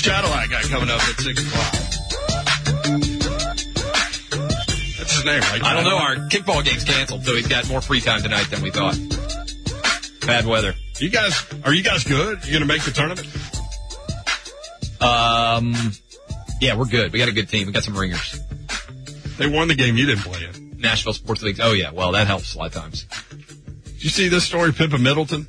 Cadillac guy coming up at 6 o'clock. That's his name, right? I don't know. Our kickball game's canceled, so he's got more free time tonight than we thought. Bad weather. Are you guys good? You going to make the tournament? Yeah, we're good. We got a good team. We got some ringers. They won the game you didn't play in. Nashville Sports League. Oh, yeah. Well, that helps a lot of times. Did you see this story, Pippa Middleton?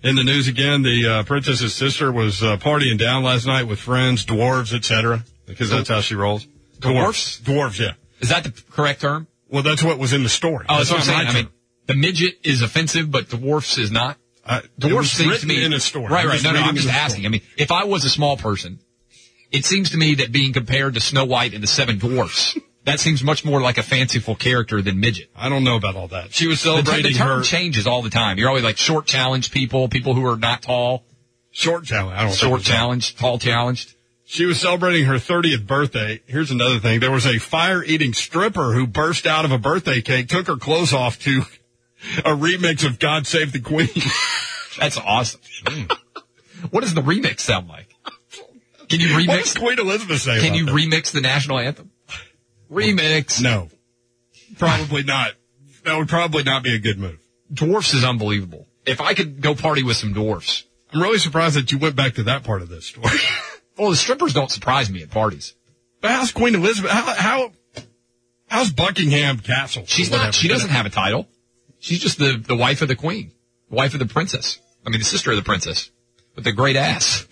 In the news again, the princess's sister was partying down last night with friends, dwarves, etc. Because that's how she rolls. Dwarfs? Dwarves, yeah. Is that the correct term? Well, that's what was in the story. Oh, that's what I'm saying. I mean, the midget is offensive, but dwarfs is not. Dwarfs seems to me in a story. Right. No, I'm just asking. I mean, if I was a small person, it seems to me that being compared to Snow White and the Seven Dwarfs, that seems much more like a fanciful character than midget. I don't know about all that. She was celebrating the term changes all the time. You're always like short challenged people who are not tall. Short challenged. Short challenged, tall challenged. She was celebrating her 30th birthday. Here's another thing. There was a fire-eating stripper who burst out of a birthday cake, took her clothes off to a remix of God Save the Queen. That's awesome. What does the remix sound like? Can you remix? What does Queen Elizabeth say? Can you remix the national anthem? Remix. No. Probably not. That would probably not be a good move. Dwarfs is unbelievable. If I could go party with some dwarfs. I'm really surprised that you went back to that part of this story. Well, the strippers don't surprise me at parties. But how's Queen Elizabeth? How's Buckingham Castle? She's not. She doesn't have a title. She's just the wife of the queen, the wife of the princess. I mean, the sister of the princess with the great ass.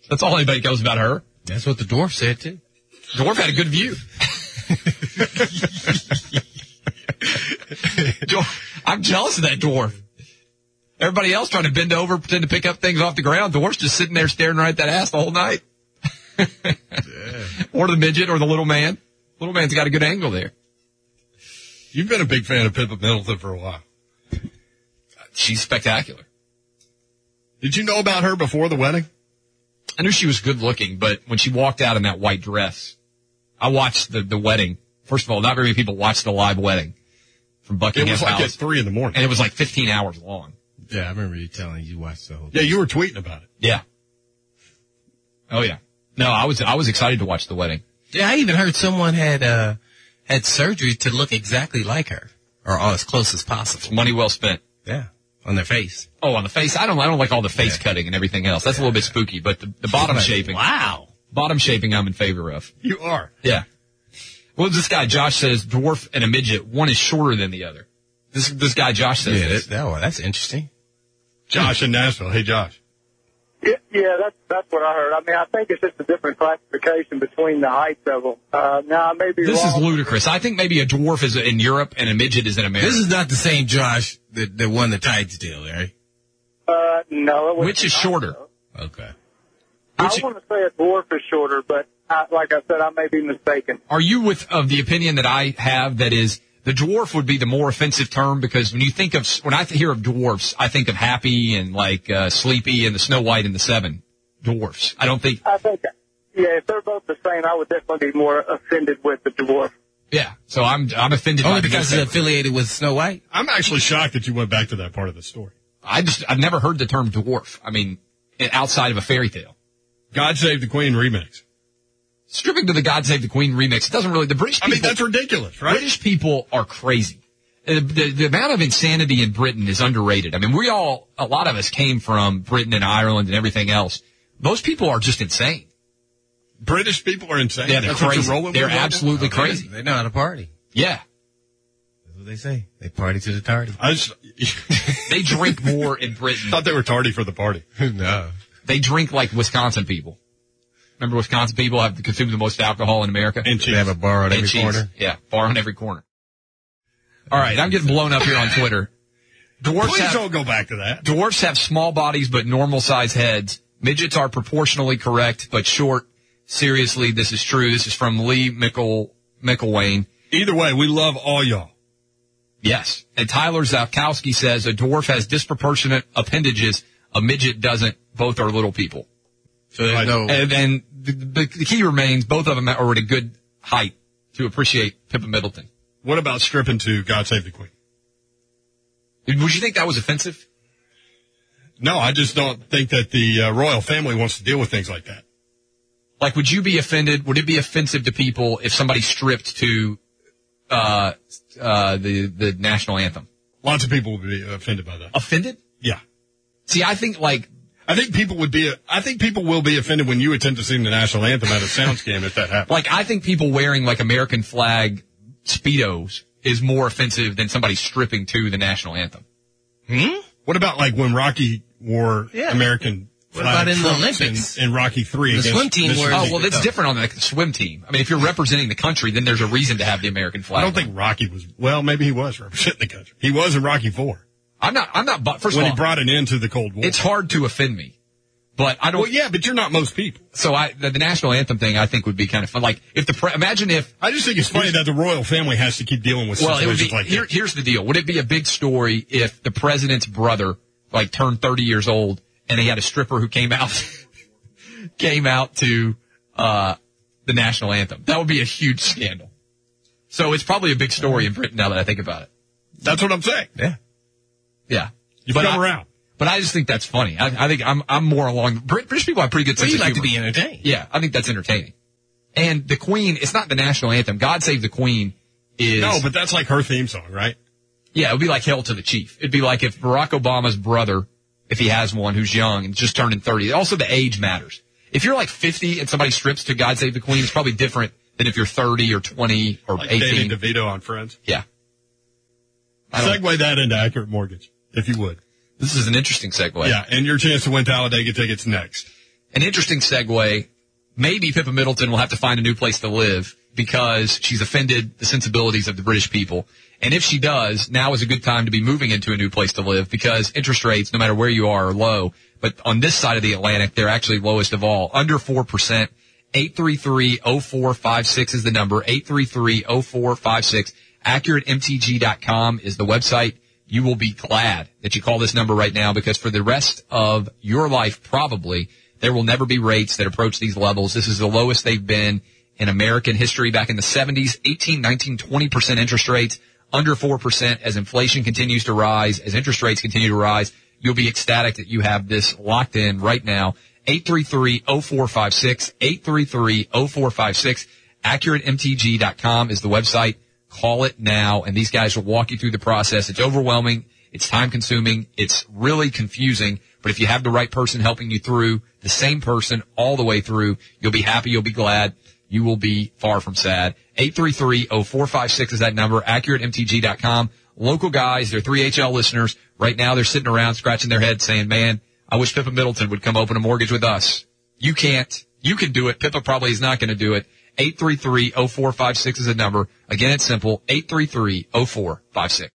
That's all anybody knows about her. That's what the dwarf said too. Dwarf had a good view. I'm jealous of that dwarf. Everybody else trying to bend over, pretend to pick up things off the ground. Dwarf's just sitting there staring right at that ass the whole night. Or the midget or the little man. Little man's got a good angle there. You've been a big fan of Pippa Middleton for a while. She's spectacular. Did you know about her before the wedding? I knew she was good looking, but when she walked out in that white dress, I watched the wedding. First of all, not very many people watched the live wedding from Buckingham House. It was like at 3 a.m. And it was like 15 hours long. Yeah, I remember you telling you watched the whole thing. Yeah, you were tweeting about it. Yeah. Oh, yeah. No, I was excited to watch the wedding. Yeah, I even heard someone had surgery to look exactly like her, or as close as possible. Money well spent. Yeah, on their face. Oh, on the face? I don't like all the face cutting and everything else. That's a little bit spooky, but the bottom shaping. Wow. Bottom shaping I'm in favor of. You are. Yeah. Well, this guy, Josh, says dwarf and a midget, one is shorter than the other. This guy, Josh, says this. That's interesting. Josh in Nashville. Hey, Josh. Yeah, that's what I heard. I mean, I think it's just a different classification between the heights of them. Now, I may be wrong. This is ludicrous. I think maybe a dwarf is in Europe and a midget is in America. This is not the same Josh that won the tights deal, right? No. Which is shorter? Okay. I want to say a dwarf is shorter, but like I said, I may be mistaken. Are you of the opinion that I have, that is, the dwarf would be the more offensive term? Because when I hear of dwarfs, I think of Happy and like Sleepy and the Snow White and the Seven Dwarfs. I think, if they're both the same, I would definitely be more offended with the dwarf. Yeah, so I'm offended. Only because it's affiliated with Snow White? I'm actually shocked that you went back to that part of the story. I've never heard the term dwarf. I mean, outside of a fairy tale. God Save the Queen remix. Stripping to the God Save the Queen remix, it doesn't really, the British people. I mean, that's ridiculous, right? British people are crazy. The amount of insanity in Britain is underrated. I mean, a lot of us came from Britain and Ireland and everything else. Most people are just insane. British people are insane? Yeah, they're crazy. They're absolutely crazy. They know how to party. Yeah. That's what they say. They party to the tardy. They drink more in Britain. I thought they were tardy for the party. No. They drink like Wisconsin people. Remember, Wisconsin people have consumed the most alcohol in America? And cheese. They have a bar on every corner? Yeah, bar on every corner. All right, I'm getting blown up here on Twitter. Please don't go back to that. Dwarfs have small bodies but normal-size heads. Midgets are proportionally correct but short. Seriously, this is true. This is from Lee McElwain. Either way, we love all y'all. Yes. And Tyler Zakowski says a dwarf has disproportionate appendages. A midget doesn't. Both are little people. So there's no. And the key remains, both of them are at a good height to appreciate Pippa Middleton. What about stripping to God Save the Queen? Would you think that was offensive? No, I just don't think that the royal family wants to deal with things like that. Like, would you be offended? Would it be offensive to people if somebody stripped to the national anthem? Lots of people would be offended by that. Offended? Yeah. See, I think people will be offended when you attempt to sing the national anthem at a sound scam if that happens. Like, I think people wearing like American flag Speedos is more offensive than somebody stripping to the national anthem. What about like when Rocky wore American What about in the trunks Olympics? in Rocky 3? The swim team Michigan? wears- Oh, well, that's different on the swim team. I mean, if you're representing the country, then there's a reason to have the American flag. I don't think Rocky was. Well, maybe he was representing the country. He was in Rocky 4 I'm not, but first when of all, he brought an end to the Cold War. it's hard to offend me, but I don't. Well, yeah, but you're not most people. So the national anthem thing, I think, would be kind of fun. Like, if imagine if. I just think it's funny that the royal family has to keep dealing with Well, it would situations be, like this. here's the deal. Would it be a big story if the president's brother, like, turned 30 years old and he had a stripper who came out to, the national anthem? That would be a huge scandal. So it's probably a big story in Britain now that I think about it. That's what I'm saying. Yeah. You've come around. But I just think that's funny. I think I'm more along. British people have pretty good sense You of like to humor. be entertained. Yeah, I think that's entertaining. And the Queen, it's not the national anthem. God Save the Queen is. No, but that's like her theme song, right? Yeah, it would be like Hail to the Chief. It'd be like if Barack Obama's brother, if he has one who's young and just turning 30. Also, the age matters. If you're like 50 and somebody strips to God Save the Queen, it's probably different than if you're 30 or 20 or Like 18. Danny DeVito on Friends. Yeah. Segue that into Accurate Mortgage, if you would. This is an interesting segue. Yeah, and your chance to win Talladega tickets next. An interesting segue. Maybe Pippa Middleton will have to find a new place to live because she's offended the sensibilities of the British people. And if she does, now is a good time to be moving into a new place to live because interest rates, no matter where you are low. But on this side of the Atlantic, they're actually lowest of all, under 4%. 833-0456 is the number, 833-0456. AccurateMTG.com is the website. You will be glad that you call this number right now because for the rest of your life, probably, there will never be rates that approach these levels. This is the lowest they've been in American history back in the 70s, 18, 19, 20% interest rates, under 4% as inflation continues to rise, as interest rates continue to rise. You'll be ecstatic that you have this locked in right now. 833-0456, 833-0456. AccurateMTG.com is the website. Call it now, and these guys will walk you through the process. It's overwhelming. It's time-consuming. It's really confusing. But if you have the right person helping you through, the same person all the way through, you'll be happy. You'll be glad. You will be far from sad. 833-0456 is that number. AccurateMTG.com. Local guys, they're 3HL listeners. Right now, they're sitting around scratching their heads saying, man, I wish Pippa Middleton would come open a mortgage with us. You can't. You can do it. Pippa probably is not going to do it. 833-0456 is a number. Again, it's simple. 833-0456.